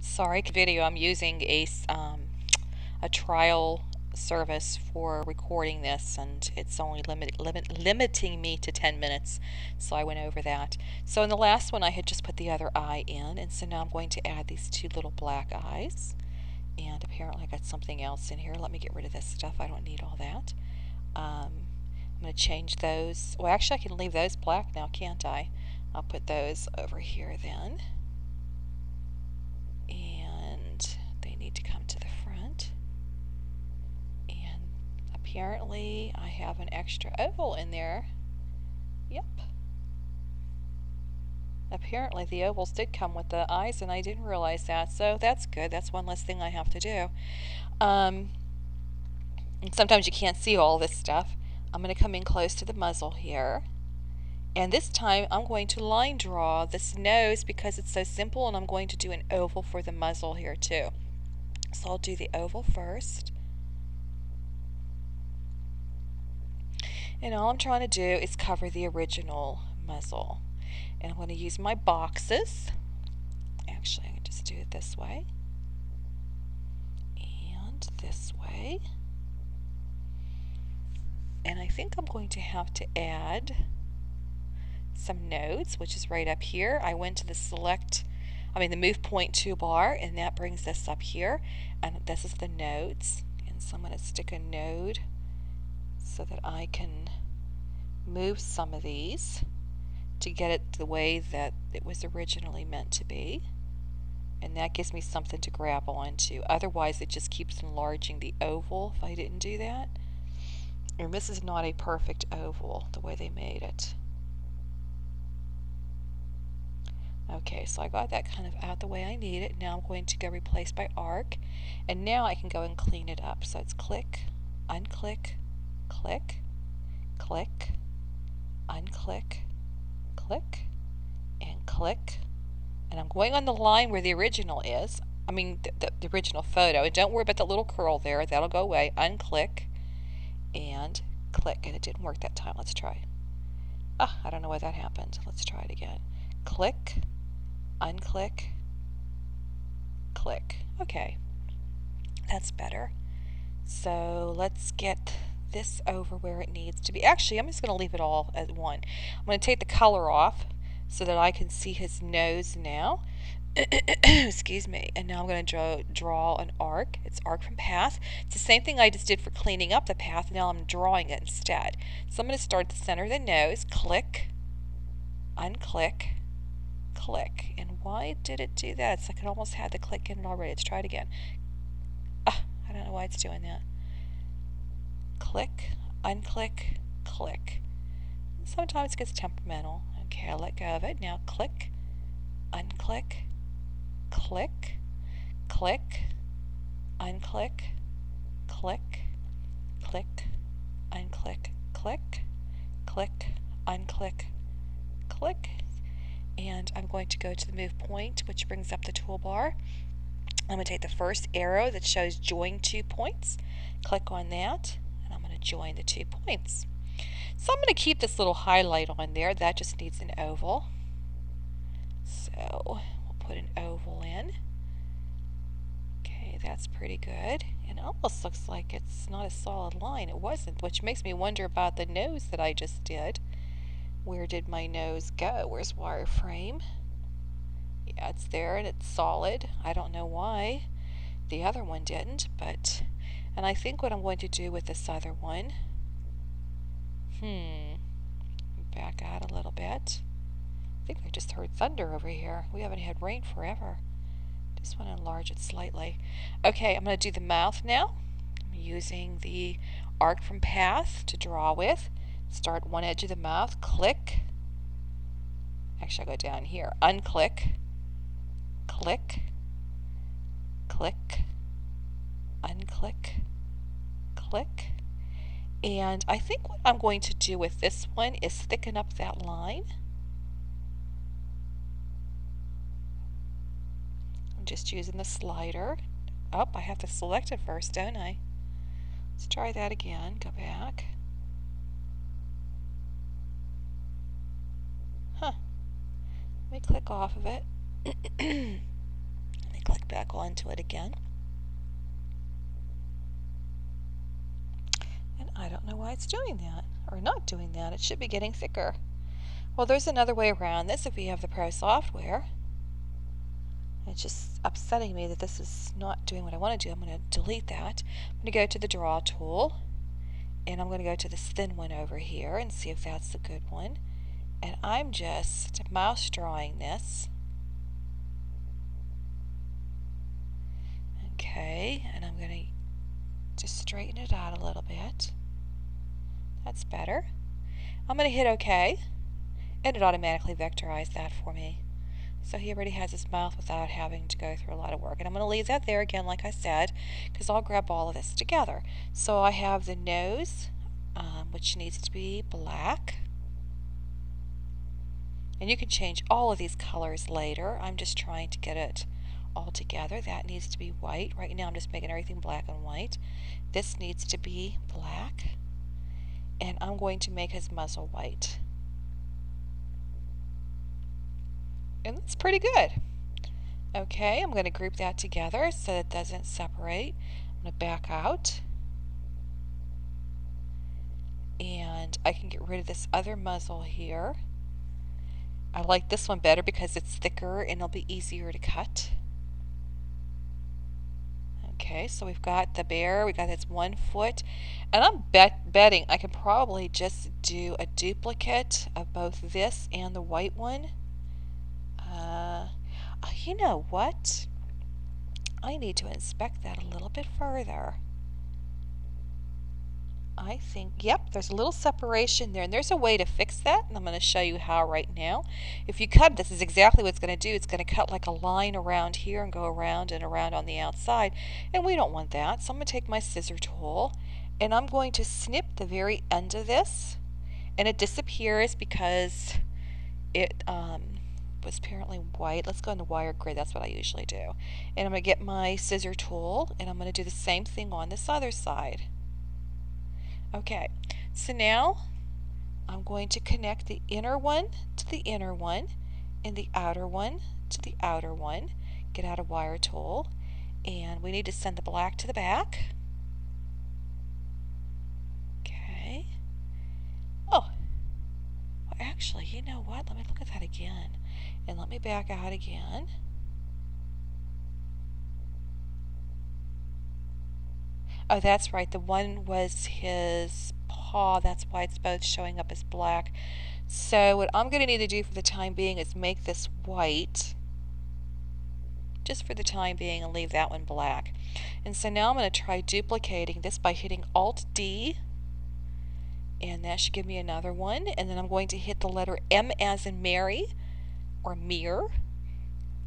Sorry, video. I'm using a trial service for recording this, and it's only limiting me to 10 minutes, so I went over that. So in the last one, I had just put the other eye in, and so now I'm going to add these two little black eyes. And apparently I got something else in here. Let me get rid of this stuff. I don't need all that. I'm going to change those. Well, actually, I can leave those black now, can't I? I'll put those over here then. And they need to come to the front. And apparently I have an extra oval in there. Yep. Apparently the ovals did come with the eyes, and I didn't realize that, so that's good. That's one less thing I have to do. And sometimes you can't see all this stuff. I'm going to come in close to the muzzle here. And this time I'm going to line draw this nose because it's so simple, and I'm going to do an oval for the muzzle here too. So I'll do the oval first. And all I'm trying to do is cover the original muzzle. And I'm going to use my boxes. Actually, I can just do it this way. And this way. And I think I'm going to have to add some nodes, which is right up here. I went to the move point toolbar, and that brings this up here. And this is the nodes. And so I'm going to stick a node so that I can move some of these to get it the way that it was originally meant to be. And that gives me something to grab onto. Otherwise, it just keeps enlarging the oval if I didn't do that. And this is not a perfect oval the way they made it. Okay, so I got that kind of out the way I need it. Now I'm going to go replace by arc. And now I can go and clean it up. So it's click, unclick, click, click, unclick, click, and click. And I'm going on the line where the original is. The original photo. And don't worry about the little curl there. That'll go away. Unclick and click. And it didn't work that time. Let's try. I don't know why that happened. Let's try it again. Click, unclick, click. Okay, that's better. So let's get this over where it needs to be. Actually, I'm just going to leave it all at one. I'm going to take the color off so that I can see his nose now. Excuse me. And now I'm going to draw an arc. It's arc from path. It's the same thing I just did for cleaning up the path. Now I'm drawing it instead. So I'm going to start at the center of the nose. Click, unclick, click. And why did it do that? It's like it almost had the click in it already. Let's try it again. I don't know why it's doing that. Click, unclick, click. Sometimes it gets temperamental. Okay, I'll let go of it. Now click, unclick, click, click, unclick, click, click, unclick, click, click, unclick, click. And I'm going to go to the move point, which brings up the toolbar. I'm going to take the first arrow that shows join 2 points, click on that, and I'm going to join the 2 points. So I'm going to keep this little highlight on there. That just needs an oval. So we'll put an oval in. Okay, that's pretty good. And it almost looks like it's not a solid line. It wasn't, which makes me wonder about the nose that I just did. Where did my nose go? Where's wireframe? Yeah, it's there and it's solid. I don't know why the other one didn't, and I think what I'm going to do with this other one, back out a little bit. I think I just heard thunder over here. We haven't had rain forever. Just want to enlarge it slightly. Okay, I'm going to do the mouth now. I'm using the arc from path to draw with. Start one edge of the mouth, click. Actually, I'll go down here. Unclick, click, click, unclick, click. And I think what I'm going to do with this one is thicken up that line. I'm just using the slider. Oh, I have to select it first, don't I? Let's try that again. Go back. Let me click off of it. Let me click back onto it again. And I don't know why it's doing that, or not doing that. It should be getting thicker. Well, there's another way around this if we have the Pro software. It's just upsetting me that this is not doing what I want to do. I'm going to delete that. I'm going to go to the Draw tool, and I'm going to go to this thin one over here and see if that's the good one. And I'm just mouse drawing this. Okay, and I'm going to just straighten it out a little bit. That's better. I'm going to hit OK, and it automatically vectorized that for me. So he already has his mouth without having to go through a lot of work. And I'm going to leave that there again, like I said, because I'll grab all of this together. So I have the nose, which needs to be black. And you can change all of these colors later. I'm just trying to get it all together. That needs to be white. Right now I'm just making everything black and white. This needs to be black. And I'm going to make his muzzle white. And that's pretty good. Okay, I'm going to group that together so it doesn't separate. I'm going to back out. And I can get rid of this other muzzle here. I like this one better because it's thicker and it'll be easier to cut. Okay, so we've got the bear, we got its 1 foot, and I'm betting I can probably just do a duplicate of both this and the white one. You know what? I need to inspect that a little bit further. I think, yep, there's a little separation there, and there's a way to fix that, and I'm going to show you how right now. If you cut, this is exactly what it's going to do. It's going to cut like a line around here and go around and around on the outside, and we don't want that. So I'm going to take my scissor tool, and I'm going to snip the very end of this, and it disappears because it was apparently white. Let's go into wire grid. That's what I usually do. And I'm going to get my scissor tool, and I'm going to do the same thing on this other side. Okay, so now I'm going to connect the inner one to the inner one and the outer one to the outer one. Get out a wire tool, and we need to send the black to the back. Okay. Oh, well, actually, you know what? Let me look at that again, and let me back out again. Oh, that's right. The one was his paw. That's why it's both showing up as black. So what I'm going to need to do for the time being is make this white, just for the time being, and leave that one black. And so now I'm going to try duplicating this by hitting Alt-D, and that should give me another one. And then I'm going to hit the letter M as in Mary, or mirror,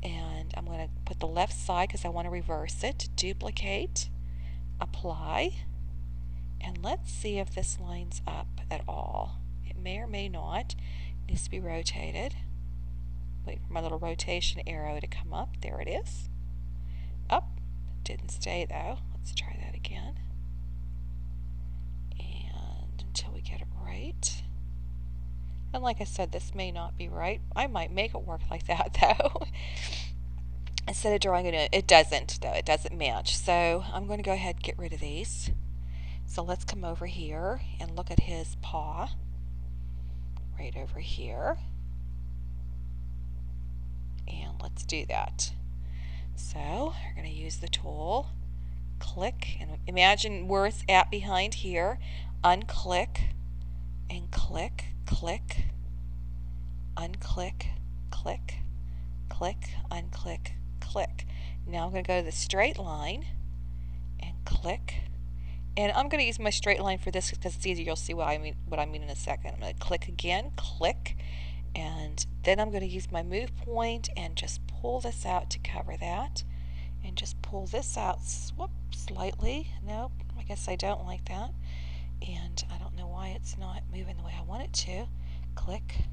and I'm going to put the left side because I want to reverse it. Duplicate, apply, and let's see if this lines up at all. It may or may not. It needs to be rotated. Wait for my little rotation arrow to come up. There it is. Up. Didn't stay though. Let's try that again. And until we get it right. And like I said, this may not be right. I might make it work like that though. Instead of drawing it, it doesn't though. It doesn't match. So I'm going to go ahead and get rid of these. So let's come over here and look at his paw. Right over here. And let's do that. So we're going to use the tool, click, and imagine where it's at behind here. Unclick and click, click, unclick, click, click, unclick, click. Now I'm going to go to the straight line and click. And I'm going to use my straight line for this because it's easier. You'll see what I mean in a second. I'm going to click again, click, and then I'm going to use my move point and just pull this out to cover that, and just pull this out slightly. Nope, I guess I don't like that, and I don't know why it's not moving the way I want it to. Click,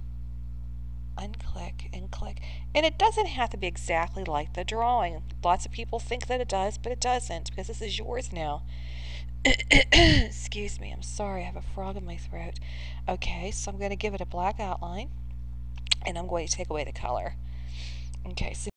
unclick, and click. And it doesn't have to be exactly like the drawing. Lots of people think that it does, but it doesn't, because this is yours now. Excuse me, I'm sorry, I have a frog in my throat. Okay, so I'm going to give it a black outline, and I'm going to take away the color. Okay, so